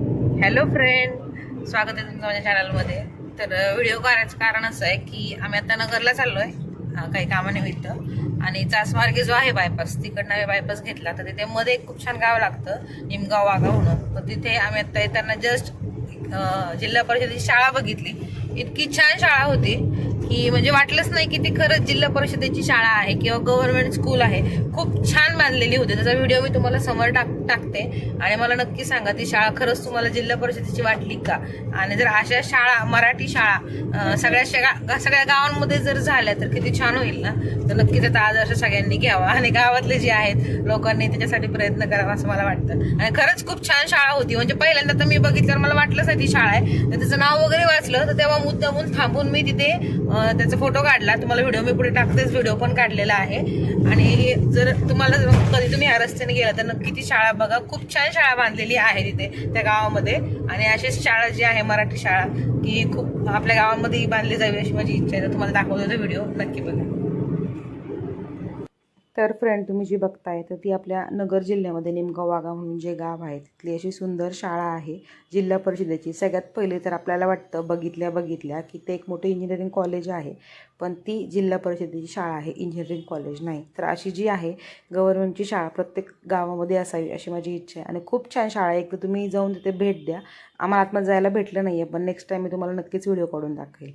Hello friend, स्वागत आहे तुमचं माझ्या चॅनलमध्ये. तर व्हिडिओ करायचं कारण असं आहे की आम्ही आता नगरला चाललो आहे काही कामानिमित्त. आणि चासमार्गे जो आहे बायपास, तिकडनं आम्ही बायपास घेतला. तर तिथे मध्ये एक खूप छान गाव लागतं, निमगाव वाघा म्हणून. तर तिथे आम्ही आता येताना जस्ट जिल्हा परिषदेची शाळा बघितली. इतकी छान शाळा होती की म्हणजे वाटलंच नाही की ती खरंच जिल्हा परिषदेची शाळा आहे किंवा गव्हर्नमेंट स्कूल आहे. खूप छान बांधलेली होती. त्याचा व्हिडिओ मी तुम्हाला समोर टाकते आणि मला नक्की सांगा ती शाळा खरंच तुम्हाला जिल्हा परिषदेची वाटली का. आणि जर अशा शाळा, मराठी शाळा सगळ्या गावांमध्ये जर झाल्या तर किती छान होईल ना. तर नक्कीच आता आदर्श सगळ्यांनी घ्यावा आणि गावातले जे आहेत लोकांनी त्याच्यासाठी प्रयत्न करावा असं मला वाटतं. आणि खरंच खूप छान शाळा होती. म्हणजे पहिल्यांदा तर मी बघितल्यावर मला वाटलंच नाही ती शाळा आहे. तर त्याचं नाव वगैरे वाचलं तर तेव्हा मुद्दामून थांबून मी तिथे त्याचा फोटो काढला. तुम्हाला व्हिडिओ मी पुढे टाकतेच, व्हिडिओ पण काढलेला आहे. आणि जर तुम्हाला कधी तुम्ही ह्या रस्त्याने गेला तर नक्की ती शाळा बघा. खूप छान शाळा बांधलेली आहे तिथे त्या गावामध्ये. आणि अशीच शाळा जी आहे मराठी शाळा की खूप आपल्या गावामध्ये बांधली जावी अशी माझी इच्छा आहे. तर तुम्हाला दाखवतो तो व्हिडिओ, नक्की बघा. तर फ्रेंड, तुम्ही जी बघताय तर ती आपल्या नगर जिल्ह्यामध्ये निमगाव वाघा म्हणून जे गाव आहे तिथली अशी सुंदर शाळा आहे जिल्हा परिषदेची. सगळ्यात पहिले तर आपल्याला वाटतं बघितल्या की ते एक मोठं इंजिनिअरिंग कॉलेज आहे, पण ती जिल्हा परिषदेची शाळा आहे, इंजिनिअरिंग कॉलेज नाही. तर अशी जी आहे गव्हर्नमेंटची शाळा प्रत्येक गावामध्ये असावी अशी माझी इच्छा आहे. आणि खूप छान शाळा आहे. एक तर तुम्ही जाऊन तिथे भेट द्या. आम्हाला आतमध्ये जायला भेटलं नाही आहे, पण नेक्स्ट टाईम मी तुम्हाला नक्कीच व्हिडिओ काढून दाखवेल.